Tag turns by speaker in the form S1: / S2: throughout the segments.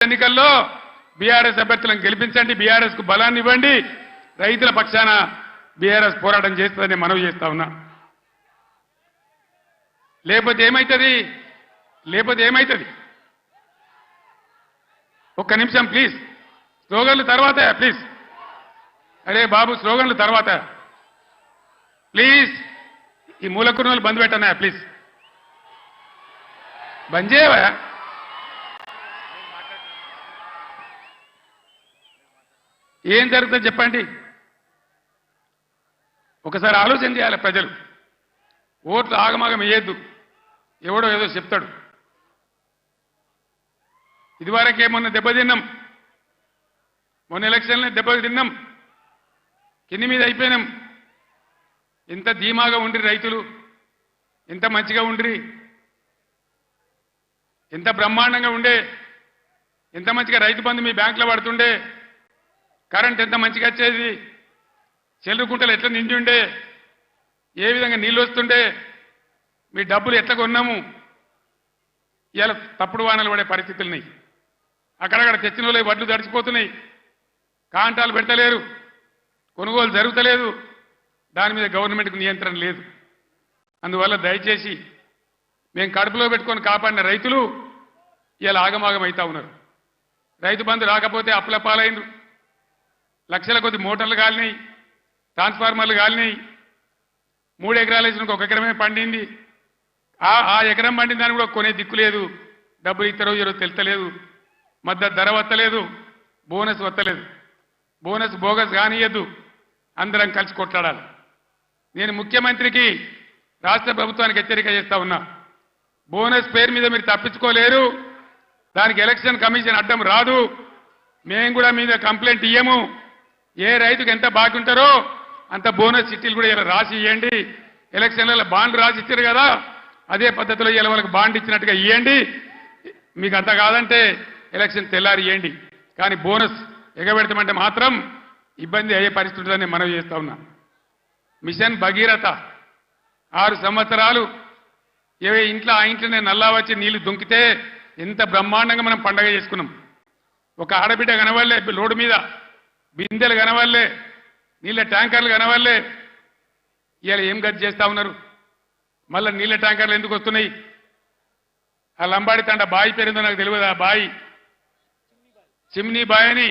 S1: ఎన్నికల్లో బీఆర్ఎస్ అభ్యర్థులను గెలిపించండి, బీఆర్ఎస్ కు బలాన్ని ఇవ్వండి, రైతుల పక్షాన బీఆర్ఎస్ పోరాటం చేస్తుందని మనవి చేస్తా ఉన్నా. లేకపోతే ఏమైతుంది? ఒక్క నిమిషం ప్లీజ్. స్లోగన్లు తర్వాత ప్లీజ్. అరే బాబు, స్లోగన్లు తర్వాత ప్లీజ్. ఈ మూలకుర్నలు బంద్ పెట్టనా ప్లీజ్. బంద్ చేయవా? ఏం జరుగుతుంది చెప్పండి. ఒకసారి ఆలోచన చేయాలి ప్రజలు. ఓట్లు ఆగమాగం వేయద్దు, ఎవడో ఏదో చెప్తాడు. ఇదివరకే మొన్న దెబ్బతిన్నాం, మొన్న ఎలక్షన్లో దెబ్బతిన్నాం, కింది మీద అయిపోయినాం. ఎంత ధీమాగా ఉండ్రి రైతులు, ఎంత మంచిగా ఉండ్రి, ఎంత బ్రహ్మాండంగా ఉండే, ఎంత మంచిగా రైతు బంధు మీ బ్యాంకులో పడుతుండే, కరెంట్ ఎంత మంచిగా వచ్చేది, చెల్లుకుంటలు ఎట్లా నిండి ఉండే, ఏ విధంగా నీళ్ళు వస్తుండే, మీ డబ్బులు ఎట్లా కొన్నాము. ఇలా తప్పుడు వానలు పడే పరిస్థితులున్నాయి. అక్కడక్కడ తెచ్చిన వాళ్ళు వడ్లు తడిచిపోతున్నాయి, కాంటాలు పెడతలేరు, కొనుగోలు జరుగుతలేదు, దాని మీద గవర్నమెంట్కు నియంత్రణ లేదు. అందువల్ల దయచేసి మేము కడుపులో పెట్టుకొని కాపాడిన రైతులు ఇలా ఆగమాగం అవుతా ఉన్నారు. రైతు బంధు రాకపోతే అప్పుల పాలైండ్రు, లక్షల కొద్ది మోటార్లు కాలినాయి, ట్రాన్స్ఫార్మర్లు కాలినాయి. 3 ఎకరాలు వేసిన 1 ఎకరమే పండింది. ఆ ఎకరం పండిన దాన్ని కూడా కొనే దిక్కు లేదు, డబ్బులు ఇస్తారో ఇరో తెలుతలేదు, మద్దతు ధర వత్తలేదు, బోనస్ వత్తలేదు. బోనస్ బోగస్ కానియద్దు, అందరం కలిసి కొట్లాడాలి. నేను ముఖ్యమంత్రికి, రాష్ట్ర ప్రభుత్వానికి హెచ్చరిక చేస్తా ఉన్నా. బోనస్ పేరు మీద మీరు తప్పించుకోలేరు, దానికి ఎలక్షన్ కమిషన్ అడ్డం రాదు. మేము కూడా మీద కంప్లైంట్ ఇయ్యము. ఏ రైతుకు ఎంత బాకీ ఉంటారో అంత బోనస్ చిట్టీలు కూడా ఇలా రాసి ఇవ్వండి. ఎలక్షన్లలో బాండ్ రాసి ఇచ్చారు కదా, అదే పద్ధతిలో ఇలా వాళ్ళకి బాండ్ ఇచ్చినట్టుగా ఇవ్వండి. మీకు అంత కాదంటే ఎలక్షన్ తెల్లారి ఇవ్వండి, కానీ బోనస్ ఎగబెడతామంటే మాత్రం ఇబ్బంది అయ్యే పరిస్థితి ఉంటుందని మనవి చేస్తా ఉన్నా. మిషన్ భగీరథ 6 సంవత్సరాలు ఇంట్లో ఆ ఇంట్లోనే నల్లా వచ్చి నీళ్లు దుంకితే ఎంత బ్రహ్మాండంగా మనం పండగ చేసుకున్నాం. ఒక ఆడబిడ్డ కనవల్లే, లోడు మీద బిందెలు కనవల్లే, నీళ్ళ ట్యాంకర్లు కనవల్లే. ఇవాళ ఏం గతి చేస్తా ఉన్నారు? మళ్ళీ నీళ్ళ ట్యాంకర్లు ఎందుకు వస్తున్నాయి? ఆ లంబాడి తండ బాయి పేరుందో నాకు తెలియదు. ఆ బాయి చిమ్నీ బాయ్ అని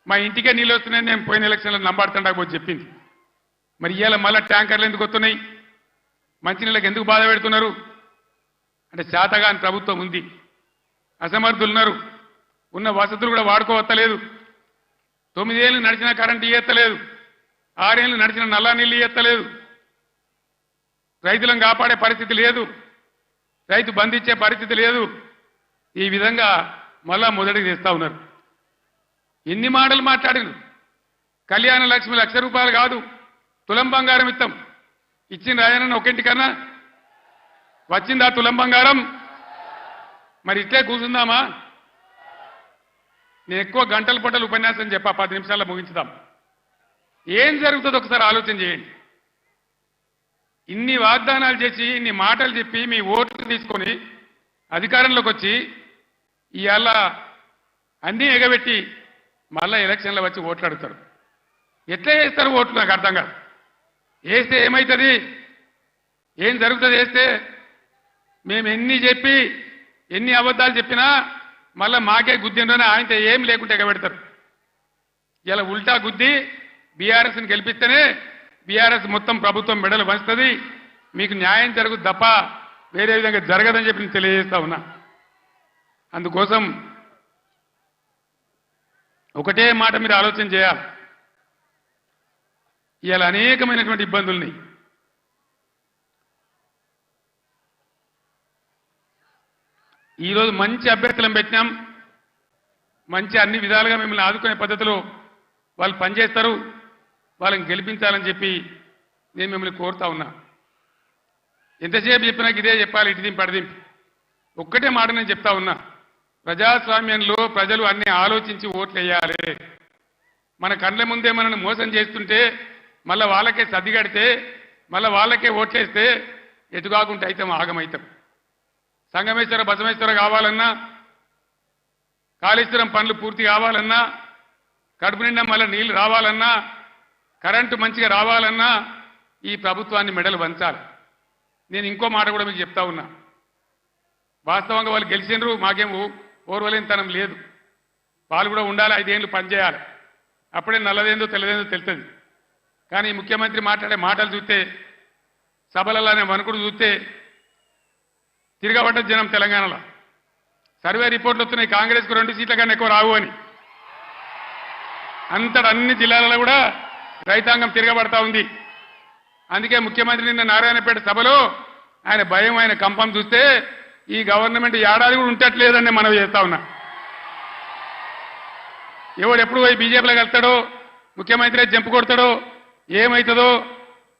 S1: మా ఇంటికే నీళ్ళు వస్తున్నాయని నేను పోయిన ఎలక్షన్లో లంబాడి తండకు పోయి చెప్పింది. మరి ఇవాళ మళ్ళీ ట్యాంకర్లు ఎందుకు వస్తున్నాయి? మంచినీళ్ళకి ఎందుకు బాధ పెడుతున్నారు? అంటే శాతగాని ప్రభుత్వం ఉంది, అసమర్థులున్నారు, ఉన్న వసతులు కూడా వాడుకోవత్తలేదు. 9 ఏళ్ళు నడిచిన కరెంటు ఇయ్యత్తలేదు, 6 ఏళ్ళు నడిచిన నల్లా నీళ్ళు ఇయ్యత్తలేదు, రైతులను కాపాడే పరిస్థితి లేదు, రైతు బంధించే పరిస్థితి లేదు. ఈ విధంగా మళ్ళా మొదటికి తెస్తా ఉన్నారు. ఎన్ని మాటలు మాట్లాడినారు? కళ్యాణ లక్ష్మి ₹1,00,000 కాదు, తులం బంగారం ఇస్తాం. ఇచ్చిన రాయనన్న ఒకింటికన్నా వచ్చిందా తులం బంగారం? మరి ఇట్లే కూర్చుందామా? నేను ఎక్కువ గంటల పట్టలు ఉపన్యాసం చెప్పా, 10 నిమిషాల్లో ముగించుదాం. ఏం జరుగుతుందో ఒకసారి ఆలోచన చేయండి. ఇన్ని వాగ్దానాలు చేసి, ఇన్ని మాటలు చెప్పి, మీ ఓట్లు తీసుకొని అధికారంలోకి వచ్చి ఇవాళ అన్నీ ఎగబెట్టి మళ్ళా ఎలక్షన్లో వచ్చి ఓట్లు అడుగుతారు. ఎట్లా వేస్తారు ఓట్లు? నాకు అర్థం కాదు. వేస్తే ఏమవుతుంది? ఏం జరుగుతుంది వేస్తే? మేము ఎన్ని చెప్పి, ఎన్ని అబద్ధాలు చెప్పినా మళ్ళీ మాకే గుద్దిండ్రని ఆయనతో ఏం లేకుంటే ఎగబెడతారు. ఇలా ఉల్టా గుద్ది బీఆర్ఎస్ని గెలిపిస్తేనే బీఆర్ఎస్ మొత్తం ప్రభుత్వం మెడలు వంచుతుంది, మీకు న్యాయం జరుగుతుంది తప్ప వేరే విధంగా జరగదని చెప్పి నేను తెలియజేస్తా ఉన్నా. అందుకోసం ఒకటే మాట మీరు ఆలోచన చేయాలి. ఇవాళ అనేకమైనటువంటి ఇబ్బందుల్ని ఈరోజు మంచి అభ్యర్థులను పెట్టినాం, మంచి అన్ని విధాలుగా మిమ్మల్ని ఆదుకునే పద్ధతిలో వాళ్ళు పనిచేస్తారు, వాళ్ళని గెలిపించాలని చెప్పి నేను మిమ్మల్ని కోరుతా ఉన్నా. ఎంతసేపు చెప్పినా ఇదే చెప్పాలి, ఇటు దింపి అడిదింపి. ఒక్కటే మాట నేను చెప్తా ఉన్నా. ప్రజాస్వామ్యంలో ప్రజలు అన్ని ఆలోచించి ఓట్లు వేయాలి. మన కళ్ళ ముందే మనల్ని మోసం చేస్తుంటే మళ్ళీ వాళ్ళకే సర్దిగడితే మళ్ళీ వాళ్ళకే ఓట్లేస్తే ఎటుగాకుంటే అయితే ఆగమవుతాం. సంగమేశ్వర బసవేశ్వర కావాలన్నా కాళేశ్వరం పనులు పూర్తి కావాలన్నా, కడుపు నిండా మళ్ళీ నీళ్లు రావాలన్నా, కరెంటు మంచిగా రావాలన్నా ఈ ప్రభుత్వాన్ని మెడలు వంచాలి. నేను ఇంకో మాట కూడా మీకు చెప్తా ఉన్నా. వాస్తవంగా వాళ్ళు గెలిచినరు, మాకేం ఓర్వలేనితనం లేదు. వాళ్ళు కూడా ఉండాలి, 5 ఏళ్ళు పనిచేయాలి. అప్పుడే నల్లదేందో తెల్లదేందో తెలుస్తుంది. కానీ ముఖ్యమంత్రి మాట్లాడే మాటలు చూస్తే, సభలలోనే వణుకుడు చూస్తే తిరగబడ్డ జనం తెలంగాణలో. సర్వే రిపోర్ట్లు వస్తున్నాయి, కాంగ్రెస్కు 2 సీట్ల కన్నా ఎక్కువ రావు అని. అంతటా అన్ని జిల్లాలలో కూడా రైతాంగం తిరగబడతా ఉంది. అందుకే ముఖ్యమంత్రి నిన్న నారాయణపేట సభలో ఆయన భయం, ఆయన కంపం చూస్తే ఈ గవర్నమెంట్ ఏడాది కూడా ఉంటట్లేదని మనం చేస్తా ఉన్నా. ఎవడు ఎప్పుడు పోయి బీజేపీలో వెళ్తాడో, ముఖ్యమంత్రి జంపు కొడతాడో, ఏమవుతుందో,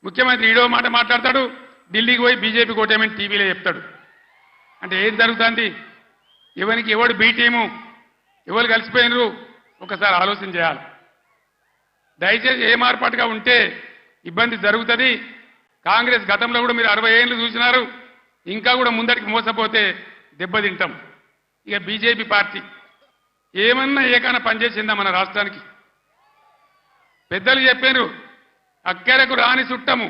S1: ముఖ్యమంత్రి ఈడో మాట మాట్లాడతాడు, ఢిల్లీకి పోయి బీజేపీ కోటేమని టీవీలో చెప్తాడు. అంటే ఏం జరుగుతుంది? ఎవరికి ఎవడు బీ టీము, ఎవరు కలిసిపోయినరు ఒకసారి ఆలోచన చేయాలి. దయచేసి ఏ మార్పాటుగా ఉంటే ఇబ్బంది జరుగుతుంది. కాంగ్రెస్ గతంలో కూడా మీరు 60 ఏళ్ళు చూసినారు, ఇంకా కూడా ముందటికి మోసపోతే దెబ్బతింటాం. ఇక బీజేపీ పార్టీ ఏమన్నా ఏకైనా పనిచేసిందా మన రాష్ట్రానికి? పెద్దలు చెప్పారు, అక్కరకు రాని చుట్టము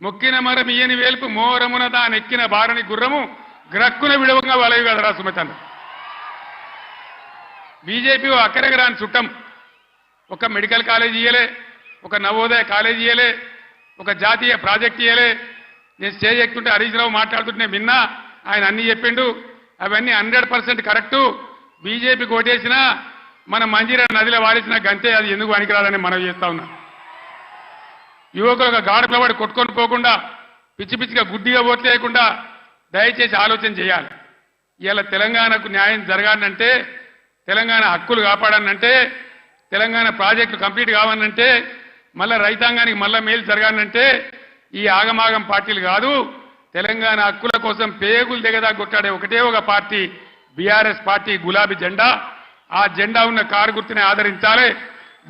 S1: మొక్కిన మరం ఇయ్యని వేల్పు మోరమున దానెక్కిన బారని గుర్రము గ్రక్కున విడవంగా వలవి కదరా సుమతన్న. బీజేపీ అక్కరకు రాని చుట్టం. ఒక మెడికల్ కాలేజ్ ఇయ్యలే, ఒక నవోదయ కాలేజ్ ఇయ్యలే, ఒక జాతీయ ప్రాజెక్ట్ ఇయ్యలే. నేను స్టేజ్ ఎక్కుతుంటే హరీష్ రావు మాట్లాడుతుంటే విన్నా, ఆయన అన్ని చెప్పిండు. అవన్నీ 100% కరెక్టు. బీజేపీకి ఓటేసినా మన మంజీరా నదిలో వాడేసిన గంతే, అది ఎందుకు పనికిరాదని మనం చేస్తా ఉన్నా. యువకులు ఒక గాఢ పిలవాడి కొట్టుకొని పోకుండా, పిచ్చి పిచ్చిగా గుడ్డిగా ఓట్లు వేయకుండా దయచేసి ఆలోచన చేయాలి. ఇలా తెలంగాణకు న్యాయం జరగాలంటే, తెలంగాణ హక్కులు కాపాడాలంటే, తెలంగాణ ప్రాజెక్టులు కంప్లీట్ కావాలంటే, మళ్ళా రైతాంగానికి మళ్ళా మేలు జరగాలంటే ఈ ఆగమాగం పార్టీలు కాదు. తెలంగాణ హక్కుల కోసం పేగులు దిగదా కొట్టాడే ఒకటే ఒక పార్టీ బీఆర్ఎస్ పార్టీ, గులాబీ జెండా. ఆ జెండా ఉన్న కారు గుర్తుని ఆదరించాలి.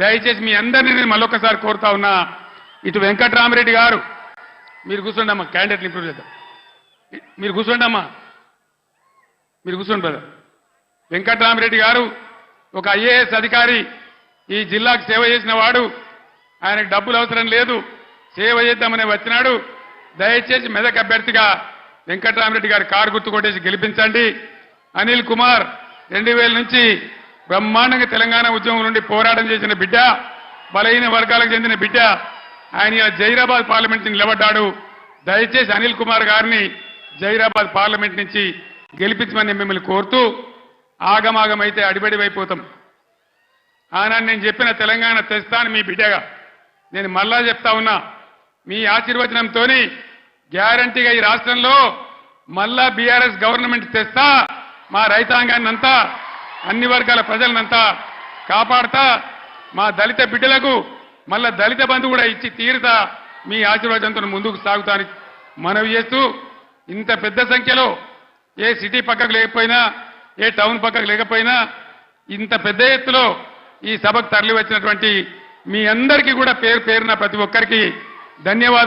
S1: దయచేసి మీ అందరినీ నేను మళ్ళొకసారి కోరుతా ఉన్నా. ఇటు వెంకట్రామరెడ్డి గారు, మీరు కూర్చోండి అమ్మా, క్యాండిడేట్లు ఇంప్రూవ్ చేద్దాం. మీరు కూర్చోండి అమ్మా, మీరు కూర్చోండి బ్రదర్. వెంకట్రామరెడ్డి గారు ఒక ఐఏఎస్ అధికారి, ఈ జిల్లాకు సేవ చేసిన వాడు. ఆయనకు డబ్బులు అవసరం లేదు, సేవ చేద్దామని వచ్చినాడు. దయచేసి మెదక్ అభ్యర్థిగా వెంకట్రామరెడ్డి గారు కారు గుర్తు కొట్టేసి గెలిపించండి. అనిల్ కుమార్ 2000 నుంచి బ్రహ్మాండంగా తెలంగాణ ఉద్యమం నుండి పోరాటం చేసిన బిడ్డ, బలహీన వర్గాలకు చెందిన బిడ్డ. ఆయన జైరాబాద్ పార్లమెంట్ నుంచి నిలబడ్డాడు. దయచేసి అనిల్ కుమార్ గారిని జైరాబాద్ పార్లమెంట్ నుంచి గెలిపించమని మిమ్మల్ని కోరుతూ, ఆగమాగమైతే అడిబడివైపోతాం. ఆనాడు నేను చెప్పిన తెలంగాణ తెస్తాను మీ బిడ్డగా. నేను మళ్ళా చెప్తా ఉన్నా, మీ ఆశీర్వచనంతో గ్యారంటీగా ఈ రాష్ట్రంలో మళ్ళా బీఆర్ఎస్ గవర్నమెంట్ తెస్తా. మా రైతాంగాన్ని అంతా, అన్ని వర్గాల ప్రజలనంతా కాపాడతా. మా దళిత బిడ్డలకు మళ్ళా దళిత బంధు కూడా ఇచ్చి తీరుతా. మీ ఆశీర్వాదంతో ముందుకు సాగుతానికి మనవి చేస్తూ, ఇంత పెద్ద సంఖ్యలో ఏ సిటీ పక్కకు లేకపోయినా, ఏ టౌన్ పక్కకు లేకపోయినా, ఇంత పెద్ద ఎత్తులో ఈ సభకు తరలి వచ్చినటువంటి మీ అందరికీ కూడా పేరు పేరున ప్రతి ఒక్కరికి ధన్యవాదాలు.